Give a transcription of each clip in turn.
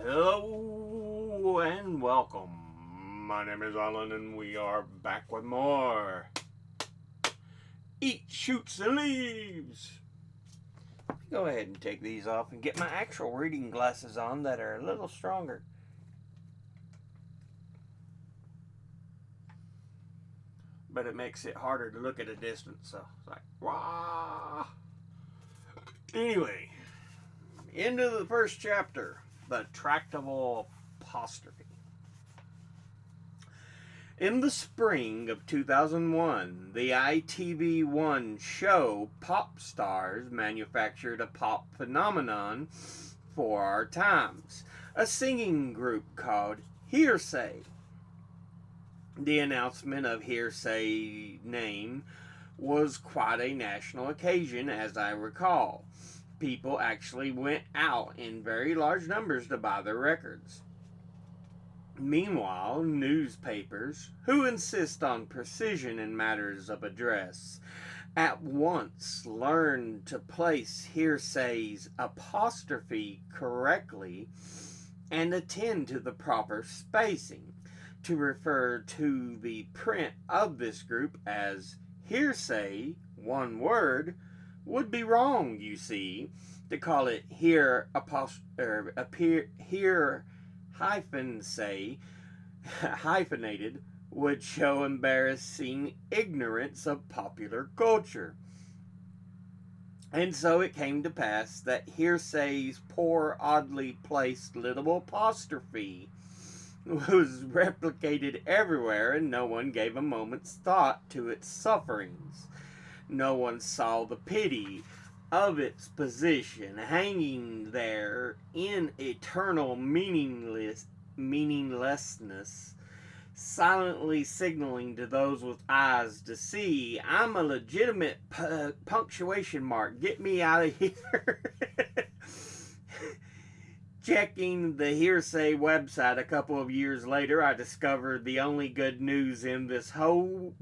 Hello and welcome. My name is Alan and we are back with more Eat, Shoots, and Leaves. Let me go ahead and take these off and get my actual reading glasses on that are a little stronger. But it makes it harder to look at a distance, so it's like, wah! Anyway, into the first chapter, the tractable apostrophe. In the spring of 2001, the ITV1 show Pop Stars manufactured a pop phenomenon for our times, a singing group called Hearsay. The announcement of Hearsay name was quite a national occasion, as I recall. People actually went out in very large numbers to buy their records. Meanwhile, newspapers, who insist on precision in matters of address, at once learned to place Hearsay's apostrophe correctly and attend to the proper spacing. To refer to the print of this group as Hearsay, one word, would be wrong, you see. To call it here say hyphenated would show embarrassing ignorance of popular culture. And so it came to pass that Hearsay's poor, oddly placed little apostrophe was replicated everywhere, and no one gave a moment's thought to its sufferings. No one saw the pity of its position, hanging there in eternal meaninglessness, silently signaling to those with eyes to see, I'm a legitimate punctuation mark. Get me out of here. Checking the Hearsay website a couple of years later, I discovered the only good news in this whole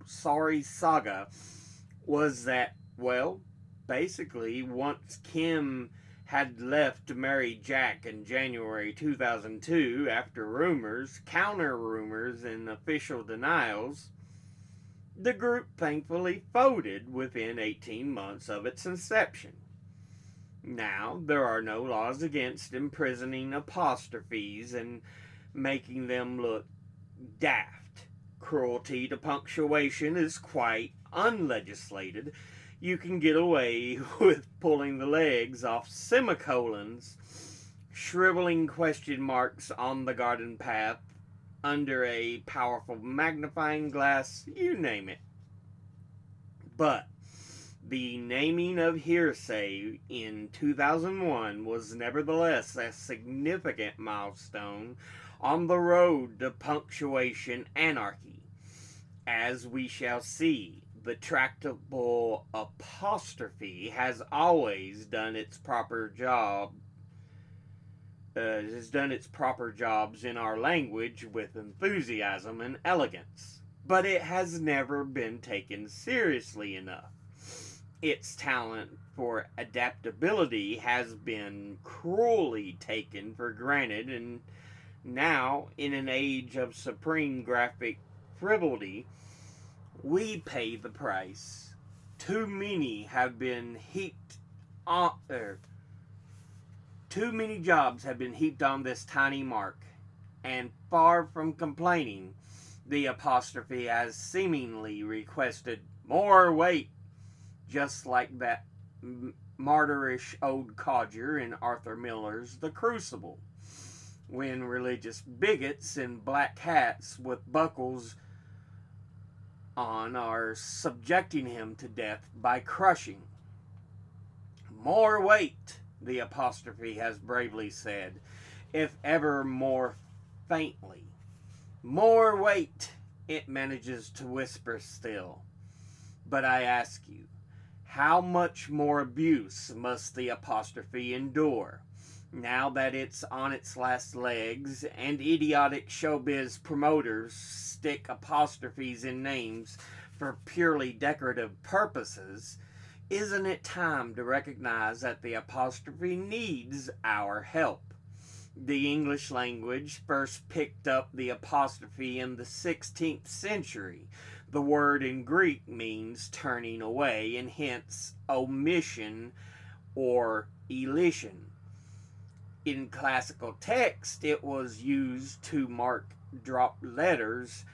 sorry saga was that, well, basically, once Kim had left to marry Jack in January 2002 after rumors, counter rumors, and official denials, the group thankfully folded within 18 months of its inception. Now, there are no laws against imprisoning apostrophes and making them look daft. Cruelty to punctuation is quite unlegislated. You can get away with pulling the legs off semicolons, shriveling question marks on the garden path, under a powerful magnifying glass, you name it. But the naming of Hearsay in 2001 was nevertheless a significant milestone on the road to punctuation anarchy. As we shall see, the tractable apostrophe has always done its proper jobs in our language with enthusiasm and elegance, but it has never been taken seriously enough. Its talent for adaptability has been cruelly taken for granted, and now, in an age of supreme graphic frivolity, we pay the price. Too many jobs have been heaped on this tiny mark, and far from complaining, the apostrophe has seemingly requested more weight, just like that martyrish old codger in Arthur Miller's The Crucible, when religious bigots in black hats with buckles on are subjecting him to death by crushing. More weight, the apostrophe has bravely said, if ever more faintly. More weight, it manages to whisper still. But I ask you, how much more abuse must the apostrophe endure, now that it's on its last legs and idiotic showbiz promoters stick apostrophes in names for purely decorative purposes? Isn't it time to recognize that the apostrophe needs our help? The English language first picked up the apostrophe in the 16th century. The word in Greek means turning away, and hence omission or elision. In classical text, it was used to mark dropped letters,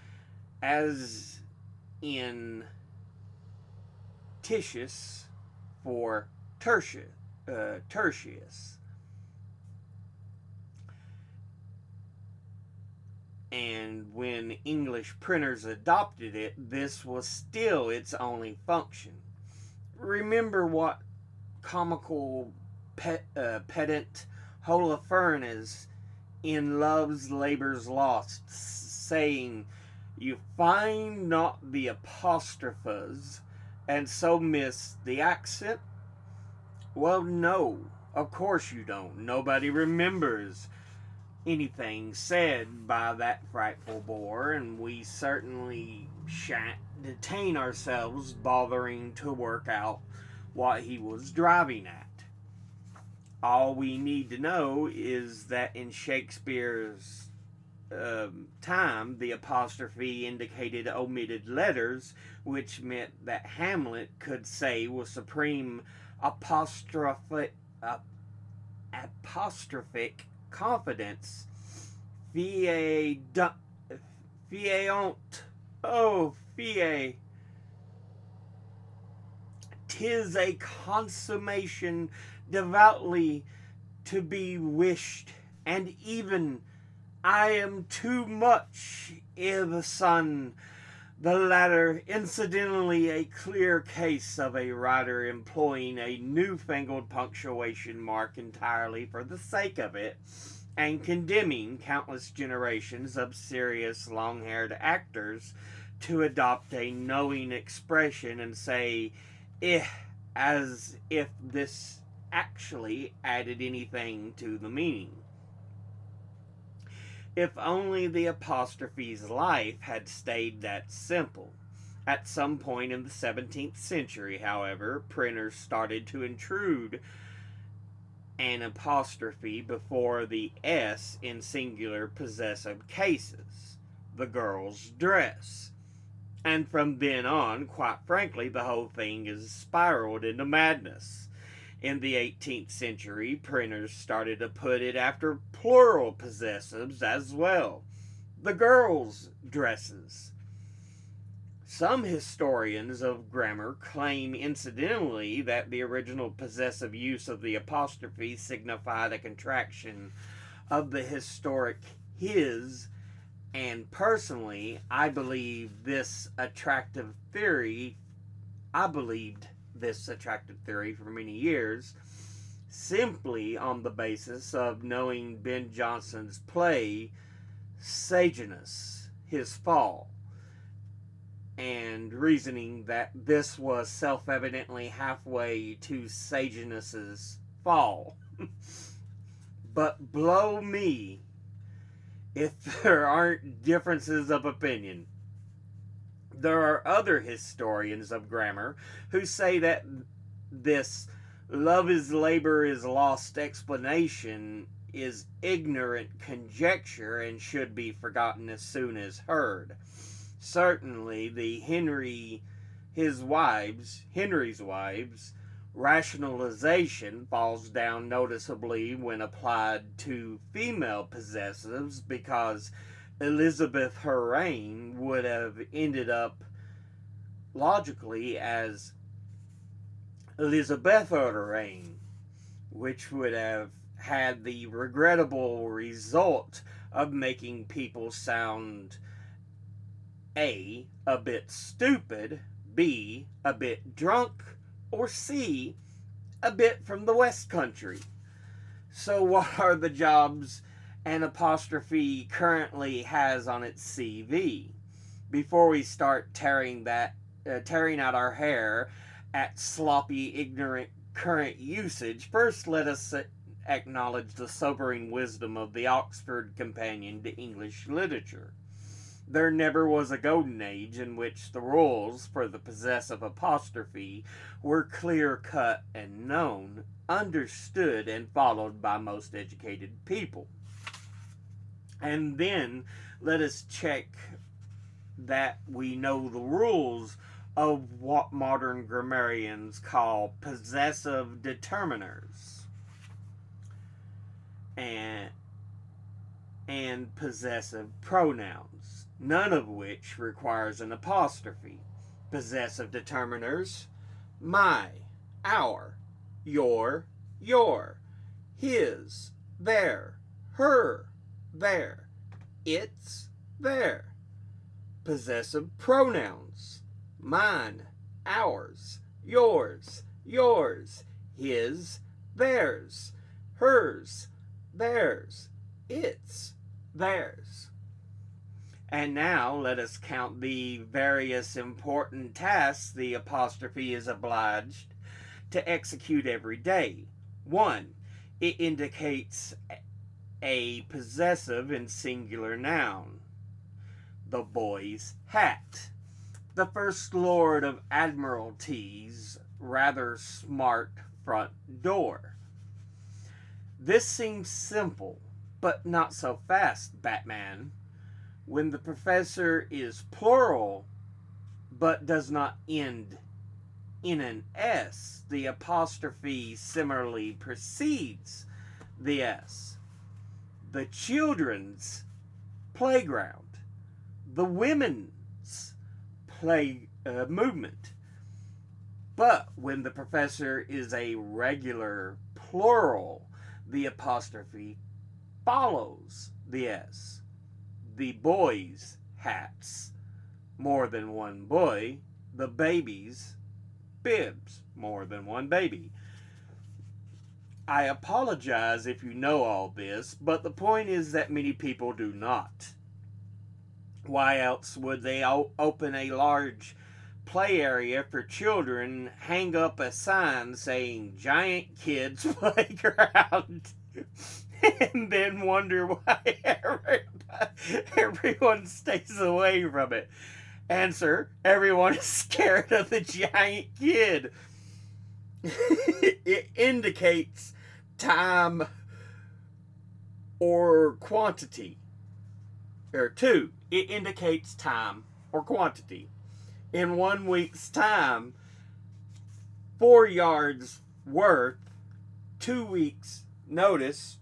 as in Titius for tertius. And when English printers adopted it, this was still its only function. Remember what comical pedant Holofernes in Love's Labour's Lost, saying, "You find not the apostrophes, and so miss the accent?" Well, no, of course you don't. Nobody remembers anything said by that frightful bore, and we certainly shan't detain ourselves bothering to work out what he was driving at. All we need to know is that in Shakespeare's time, the apostrophe indicated omitted letters, which meant that Hamlet could say with supreme apostrophic confidence, "Fieunt, oh, fie, 'tis a consummation devoutly to be wished, and even I am too much i' the sun." The latter, incidentally, a clear case of a writer employing a newfangled punctuation mark entirely for the sake of it, and condemning countless generations of serious long-haired actors to adopt a knowing expression and say, "eh," as if this actually added anything to the meaning. If only the apostrophe's life had stayed that simple. At some point in the 17th century, however, printers started to intrude an apostrophe before the S in singular possessive cases, the girl's dress. And from then on, quite frankly, the whole thing has spiraled into madness. In the 18th century, printers started to put it after plural possessives as well. The girls' dresses. Some historians of grammar claim incidentally that the original possessive use of the apostrophe signified a contraction of the historic his, and personally, I believed this attractive theory for many years, simply on the basis of knowing Ben Jonson's play Sejanus, His Fall, and reasoning that this was self-evidently halfway to Sejanus's fall. But blow me if there aren't differences of opinion. There are other historians of grammar who say that this "love is labor is lost" explanation is ignorant conjecture and should be forgotten as soon as heard. Certainly, the Henry's wives rationalization falls down noticeably when applied to female possessives, because Elizabeth her reign would have ended up logically as Elizabetha reign, which would have had the regrettable result of making people sound A, a bit stupid, B, a bit drunk, or C, a bit from the West Country. So what are the jobs an apostrophe currently has on its CV? Before we start tearing out our hair at sloppy, ignorant current usage, first let us acknowledge the sobering wisdom of the Oxford Companion to English Literature. There never was a golden age in which the rules for the possessive apostrophe were clear cut and known, understood, and followed by most educated people. And then let us check that we know the rules of what modern grammarians call possessive determiners and possessive pronouns, none of which requires an apostrophe. Possessive determiners: my, our, your, his, their, her, their, its, their. Possessive pronouns: mine, ours, yours, his, theirs, hers, theirs, its, theirs. And now let us count the various important tasks the apostrophe is obliged to execute every day. 1. It indicates a possessive and singular noun. The boy's hat. The First Lord of Admiralty's rather smart front door. This seems simple, but not so fast, Batman. When the professor is plural, but does not end in an S, the apostrophe similarly precedes the S. The children's playground. The women's play movement. But when the professor is a regular plural, the apostrophe follows the S. The boys' hats, more than one boy. The baby's bibs, more than one baby. I apologize if you know all this, but the point is that many people do not. Why else would they open a large play area for children, hang up a sign saying Giant Kids Playground, and then wonder why everyone stays away from it? Answer: everyone is scared of the giant kid. It indicates time or quantity. Or 2, it indicates time or quantity. In 1 week's time, 4 yards worth, 2 weeks notice.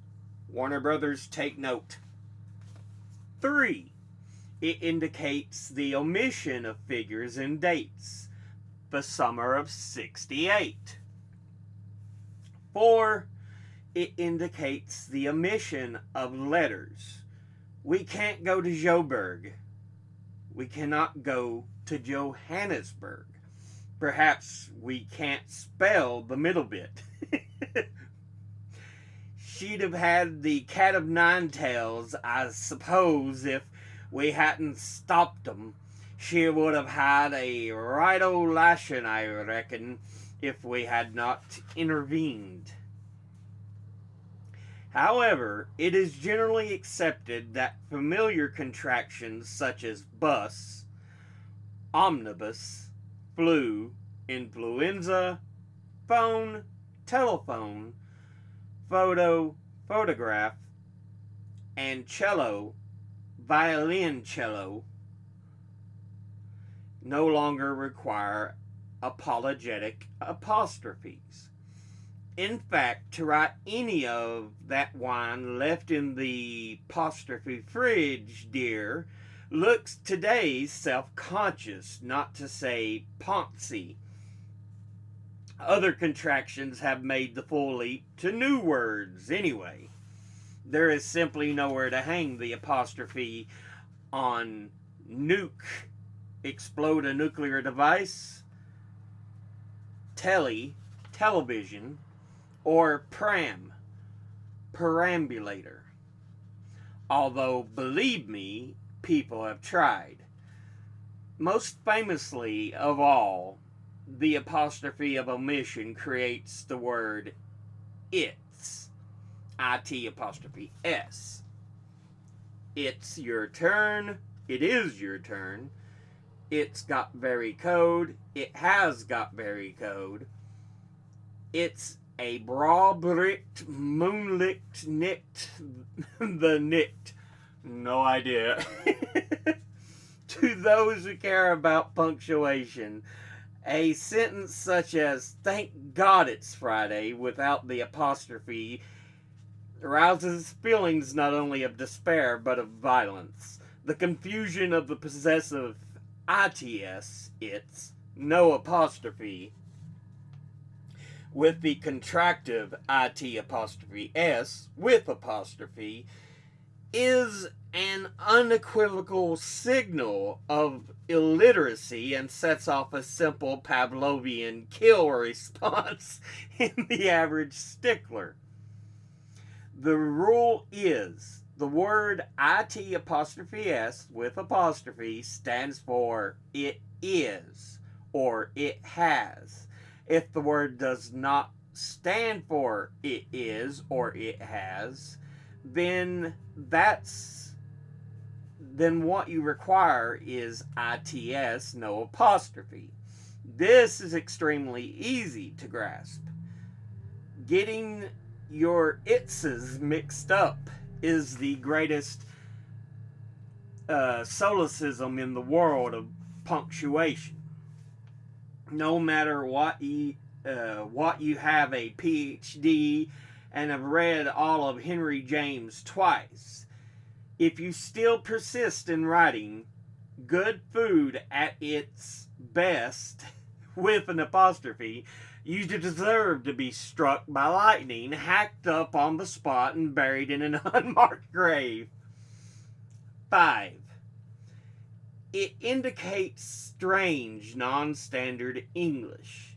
Warner Brothers, take note. 3, it indicates the omission of figures and dates. The summer of '68. 4, it indicates the omission of letters. We can't go to Joburg. We cannot go to Johannesburg. Perhaps we can't spell the middle bit. She'd have had the cat of nine tails, I suppose, if we hadn't stopped them. She would have had a right old lashing, I reckon, if we had not intervened. However, it is generally accepted that familiar contractions such as bus, omnibus, flu, influenza, phone, telephone, photo, photograph, and cello, violoncello, no longer require apologetic apostrophes. In fact, to write any of that wine left in the apostrophe fridge, dear, looks today self-conscious, not to say poncy. Other contractions have made the full leap to new words anyway. There is simply nowhere to hang the apostrophe on nuke, explode a nuclear device, television, or pram, perambulator. Although, believe me, people have tried. Most famously of all, the apostrophe of omission creates the word it's, it apostrophe s. It's your turn, it is your turn. It's got very code. It has got very code. It's a bra-bricked, moonlicked, nicked, the nicked. No idea. To those who care about punctuation, a sentence such as, "Thank God it's Friday," without the apostrophe, arouses feelings not only of despair, but of violence. The confusion of the possessive it's, no apostrophe, with the contractive it', with apostrophe, is an unequivocal signal of illiteracy and sets off a simple Pavlovian kill response in the average stickler. The rule is the word it'' with apostrophe stands for it is or it has. If the word does not stand for it is or it has, then what you require is its, no apostrophe. This is extremely easy to grasp. Getting your itses mixed up is the greatest solecism in the world of punctuation. No matter what you have a PhD and have read all of Henry James twice, if you still persist in writing good food at its best with an apostrophe, you deserve to be struck by lightning, hacked up on the spot, and buried in an unmarked grave. 5. It indicates strange, non-standard English.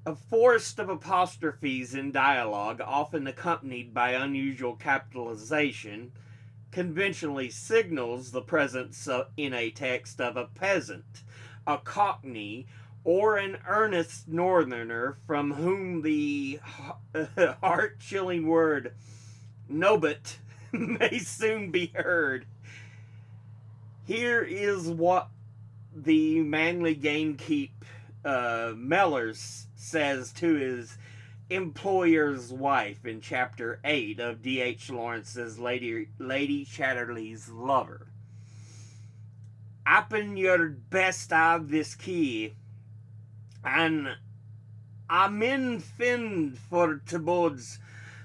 A forest of apostrophes in dialogue, often accompanied by unusual capitalization, conventionally signals the presence in a text of a peasant, a cockney, or an earnest northerner from whom the heart-chilling word "nobit" may soon be heard. Here is what the manly gamekeep Mellors says to his employer's wife in Chapter 8 of D.H. Lawrence's Lady Chatterley's Lover. "Appen your best av this key, and I'm in find for towards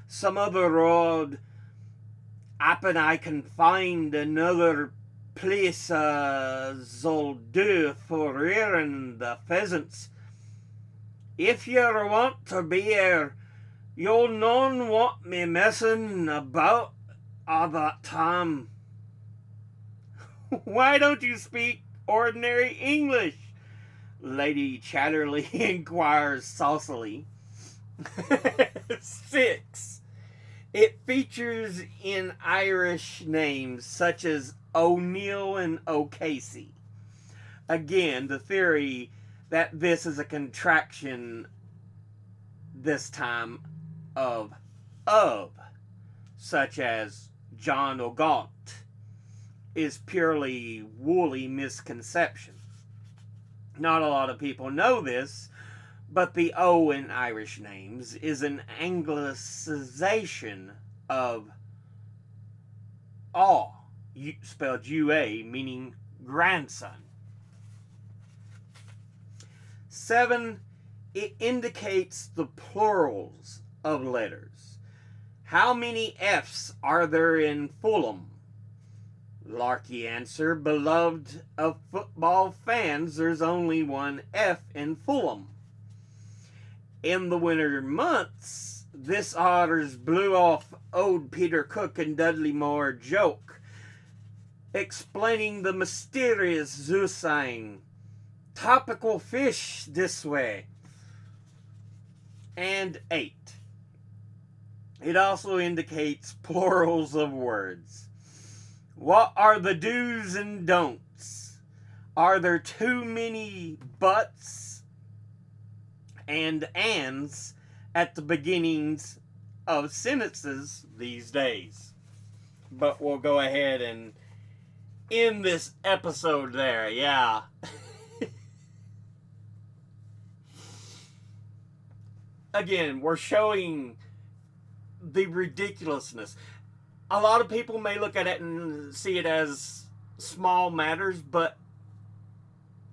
some other road. Appen I can find another place z'll do for rearing the pheasants. If yer want to be here, you'll non want me messing about all that time." "Why don't you speak ordinary English?" Lady Chatterley inquires saucily. 6. It features in Irish names such as O'Neill and O'Casey. Again, the theory that this is a contraction, this time, of, such as John O'Gaunt, is purely woolly misconception. Not a lot of people know this, but the O in Irish names is an anglicization of aw, spelled UA, meaning grandson. 7. It indicates the plurals of letters. How many F's are there in Fulham? Larky answer, beloved of football fans, there's only one F in Fulham. In the winter months, this otters blew off old Peter Cook and Dudley Moore joke, explaining the mysterious zoo sign, "Topical fish this way." And 8. It also indicates plurals of words. What are the do's and don'ts? Are there too many buts and ands at the beginnings of sentences these days? But we'll go ahead and in this episode there, yeah. Again, we're showing the ridiculousness. A lot of people may look at it and see it as small matters, but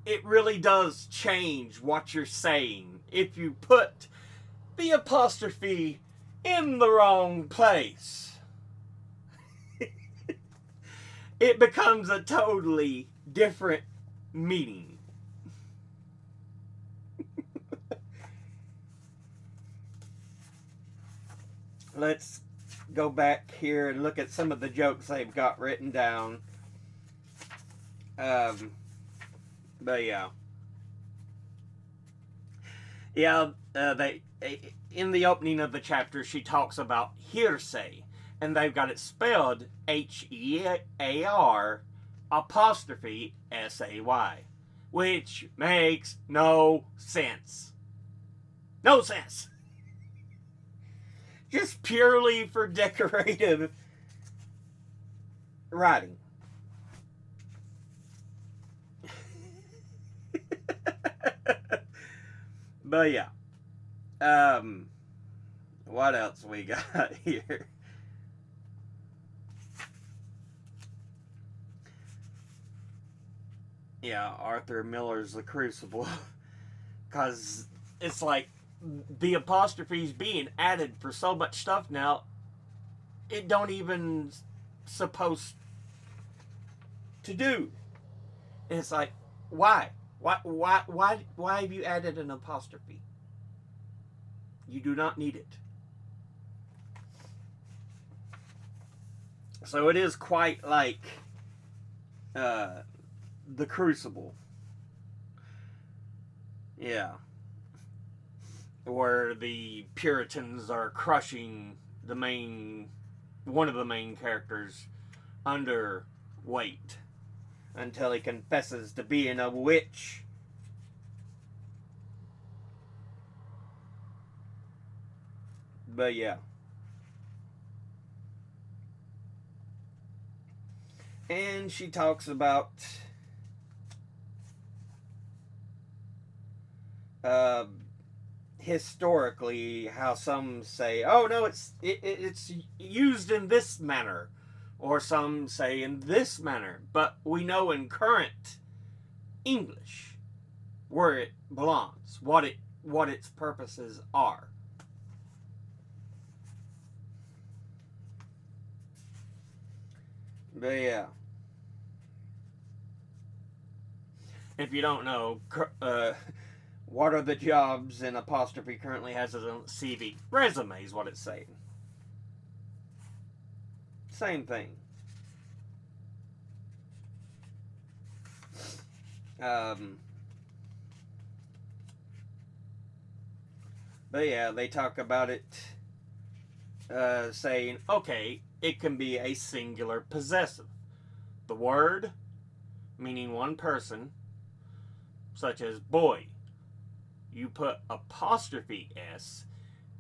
it really does change what you're saying if you put the apostrophe in the wrong place. It becomes a totally different meaning. Let's go back here and look at some of the jokes they've got written down. But yeah. Yeah, they in the opening of the chapter, she talks about hearsay, and they've got it spelled Hear apostrophe SAY, which makes no sense. No sense. Just purely for decorative writing. But yeah. What else we got here? Yeah, Arthur Miller's The Crucible. Because it's like the apostrophe's being added for so much stuff now, it don't even supposed to do. And it's like, why? Why have you added an apostrophe? You do not need it. So it is quite like The Crucible. Yeah. Where the Puritans are crushing one of the main characters under weight until he confesses to being a witch. But yeah. And she talks about historically how some say, oh no, it's used in this manner, or some say in this manner, but we know in current English where it belongs, what its purposes are. But yeah. If you don't know, what are the jobs an apostrophe currently has as a CV? Resume is what it's saying. Same thing. But yeah, they talk about it saying, okay, it can be a singular possessive. The word, meaning one person, such as boy, you put apostrophe S,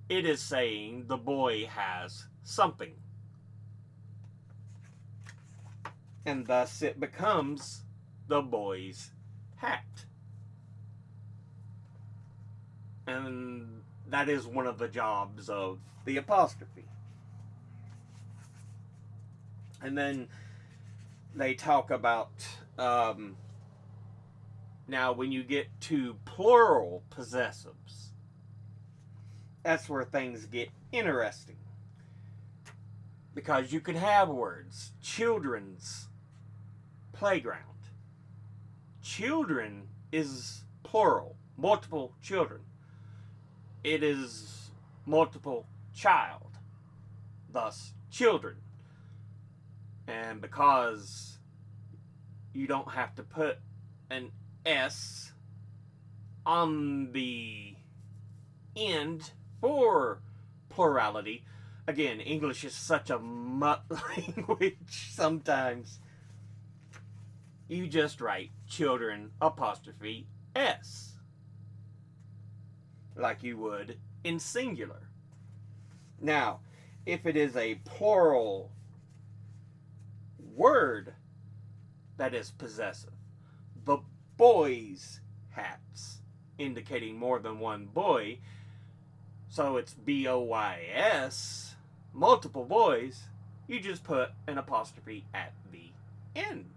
it is saying the boy has something. And thus it becomes the boy's hat. And that is one of the jobs of the apostrophe. And then they talk about now when you get to plural possessives, that's where things get interesting. Because you could have words, children's playground. Children is plural, multiple children. It is multiple child, thus children. And because you don't have to put an S on the end for plurality. Again, English is such a mutt language sometimes. You just write children apostrophe S. Like you would in singular. Now, if it is a plural word, that is possessive. The boys' hats, indicating more than one boy. So it's BOYS, multiple boys. You just put an apostrophe at the end.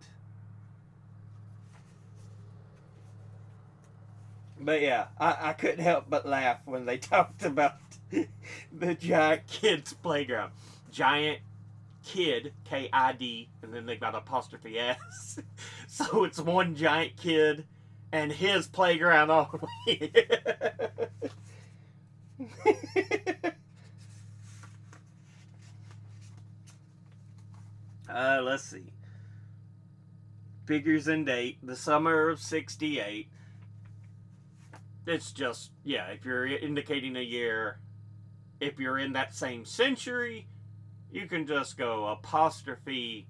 But yeah, I couldn't help but laugh when they talked about the giant kids' playground. Giant kid, KID, and then they got apostrophe S. So it's one giant kid and his playground all the way. Let's see. Figures and date, the summer of 68. It's just, yeah, if you're indicating a year, if you're in that same century, you can just go apostrophe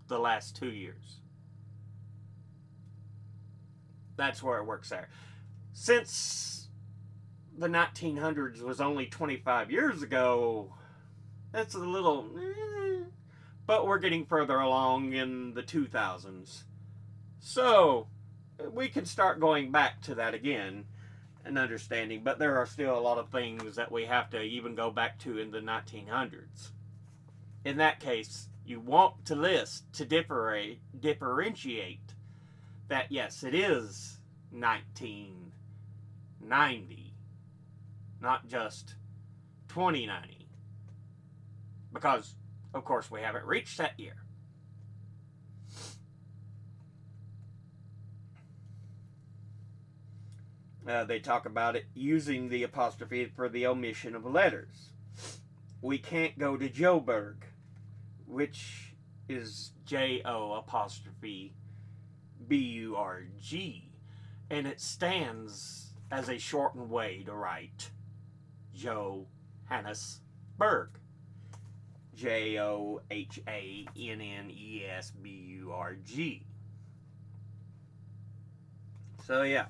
the last 2 years. That's where it works there. Since the 1900s was only 25 years ago, that's a little... but we're getting further along in the 2000s. So, we can start going back to that again and understanding, but there are still a lot of things that we have to even go back to in the 1900s. In that case, you want to list to differentiate that, yes, it is 1990, not just 2090. Because, of course, we haven't reached that year. They talk about it using the apostrophe for the omission of letters. We can't go to Joburg, which is J-O apostrophe B-U-R-G, and it stands as a shortened way to write Johannesburg. Johannesburg. So yeah.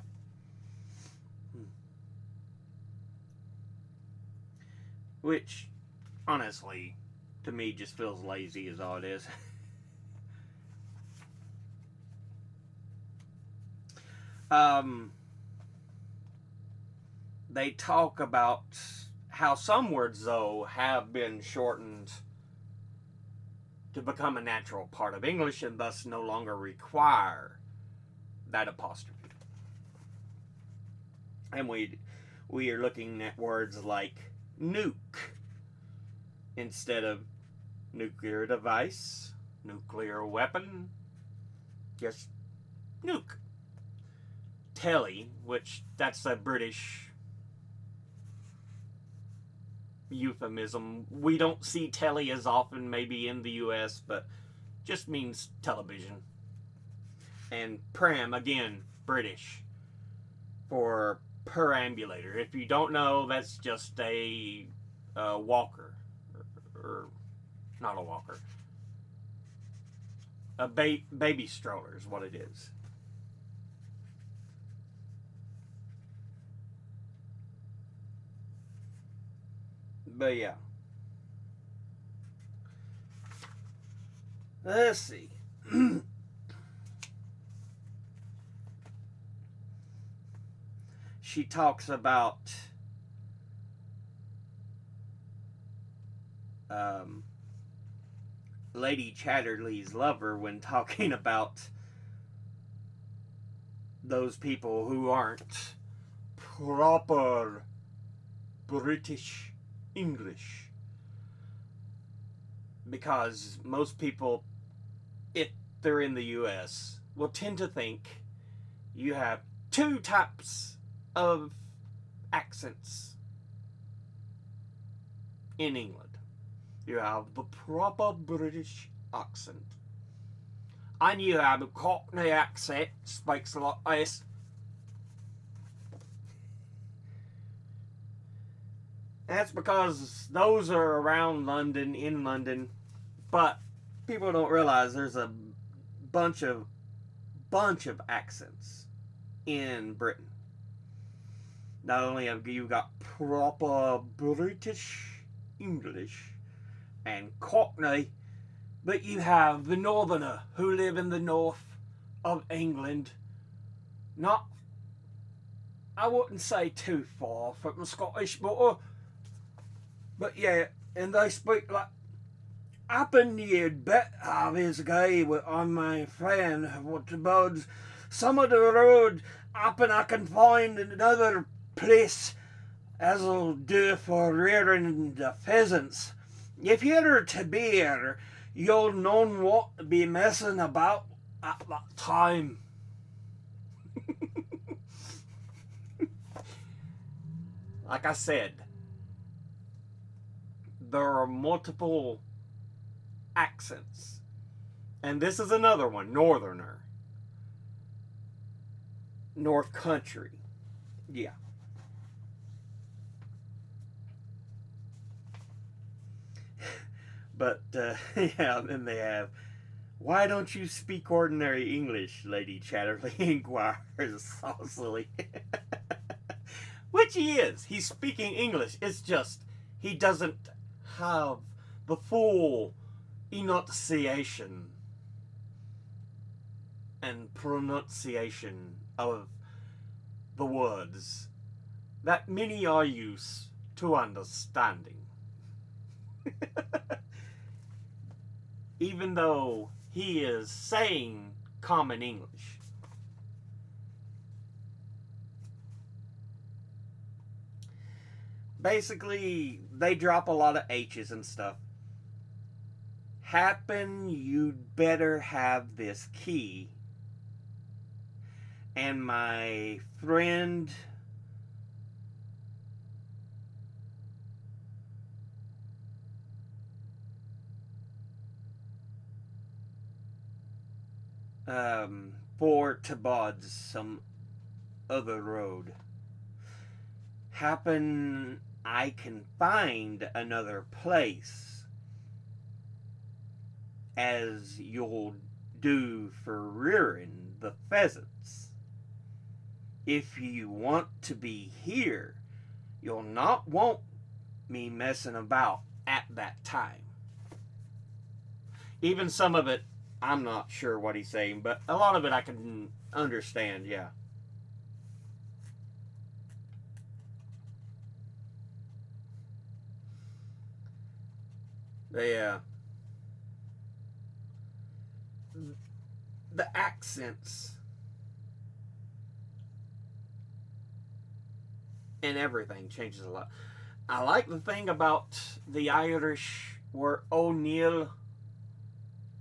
Which, honestly, to me just feels lazy is all it is. They talk about how some words, though, have been shortened to become a natural part of English and thus no longer require that apostrophe. And we are looking at words like nuke instead of nuclear device, nuclear weapon, just nuke. Telly, which that's a British euphemism. We don't see telly as often maybe in the US, but just means television. And pram, again, British, for perambulator. If you don't know, that's just a walker, or not a walker, a baby stroller is what it is. But yeah, let's see. She talks about Lady Chatterley's lover when talking about those people who aren't proper British English. Because most people, if they're in the US, will tend to think you have two types of accents in England. You have the proper British accent, and you have a Cockney accent, speaks like this. That's because those are around London, in London, but people don't realize there's a bunch of accents in Britain. Not only have you got proper British English and Cockney, But you have the northerner who live in the north of England, not, I wouldn't say too far from the Scottish border, but yeah, and they speak like, happen you'd bet have his guy on my friend what the birds. Some of the road happen I can find another place as'll do for rearing the pheasants. If you're to be here, you'll know what to be messing about at that time. Like I said, there are multiple accents. And this is another one, northerner. North country. Yeah. But, yeah, then they have, why don't you speak ordinary English? Lady Chatterley inquires saucily. Which he is. He's speaking English. It's just he doesn't have the full enunciation and pronunciation of the words that many are used to understanding. Even though he is saying common English. Basically, they drop a lot of H's and stuff. Happen you'd better have this key. And my friend for to Bod's some other road. Happen I can find another place as you'll do for rearing the pheasants. If you want to be here, you'll not want me messing about at that time. Even some of it, I'm not sure what he's saying, but a lot of it I can understand, yeah. The accents and everything changes a lot. I like the thing about the Irish were O'Neill,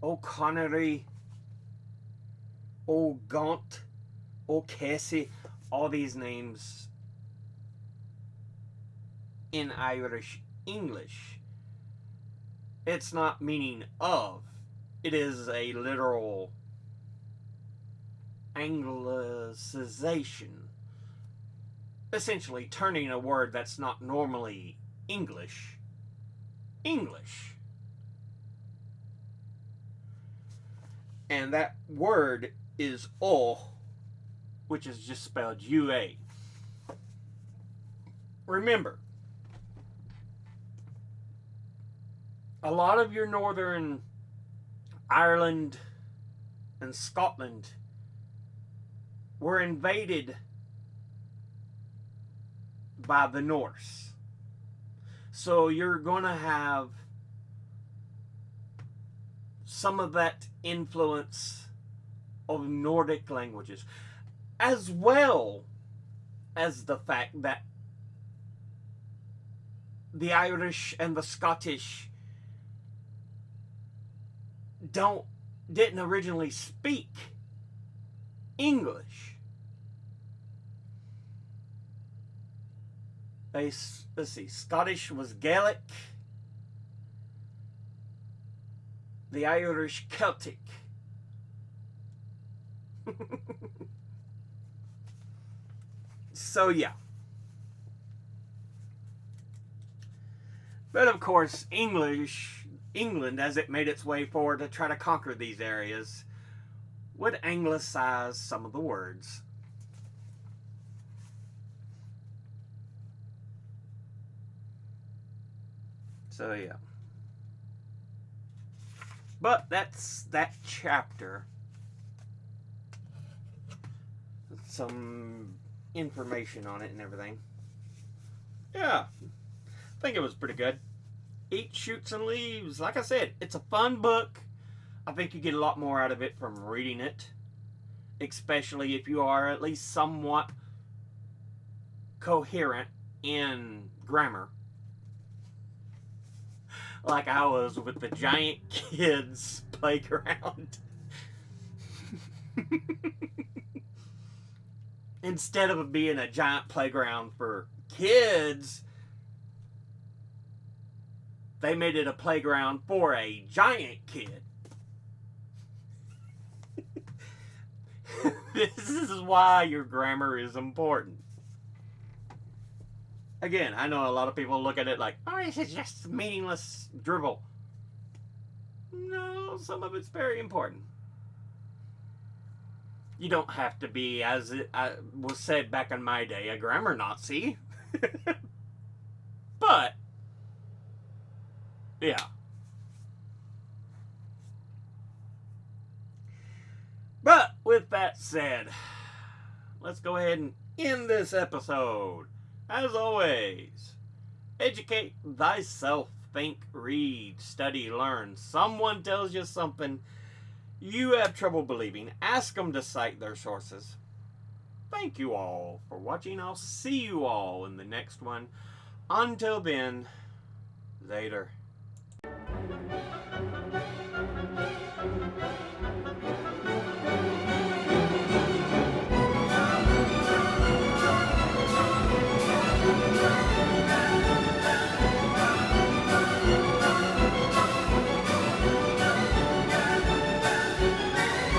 O'Connery, O'Gaunt, O'Casey, all these names in Irish English. It's not meaning of, it is a literal anglicization. Essentially turning a word that's not normally English, English. And that word is O, which is just spelled UA. Remember, a lot of your Northern Ireland and Scotland were invaded by the Norse. So you're going to have some of that influence of Nordic languages, as well as the fact that the Irish and the Scottish didn't originally speak English. Let's see, Scottish was Gaelic, the Irish Celtic. So yeah. But of course, England, as it made its way forward to try to conquer these areas, would anglicize some of the words. So yeah. But that's that chapter. Some information on it and everything. Yeah, I think it was pretty good. Eat Shoots and Leaves. Like I said, it's a fun book. I think you get a lot more out of it from reading it, especially if you are at least somewhat coherent in grammar. Like I was with the giant kids playground. Instead of being a giant playground for kids, they made it a playground for a giant kid. This is why your grammar is important. Again, I know a lot of people look at it like, oh, this is just meaningless dribble. No, some of it's very important. You don't have to be, as it was said back in my day, a grammar Nazi. But, yeah. But, with that said, let's go ahead and end this episode. As always, educate thyself, think, read, study, learn. Someone tells you something you have trouble believing. Ask them to cite their sources. Thank you all for watching. I'll see you all in the next one. Until then, later.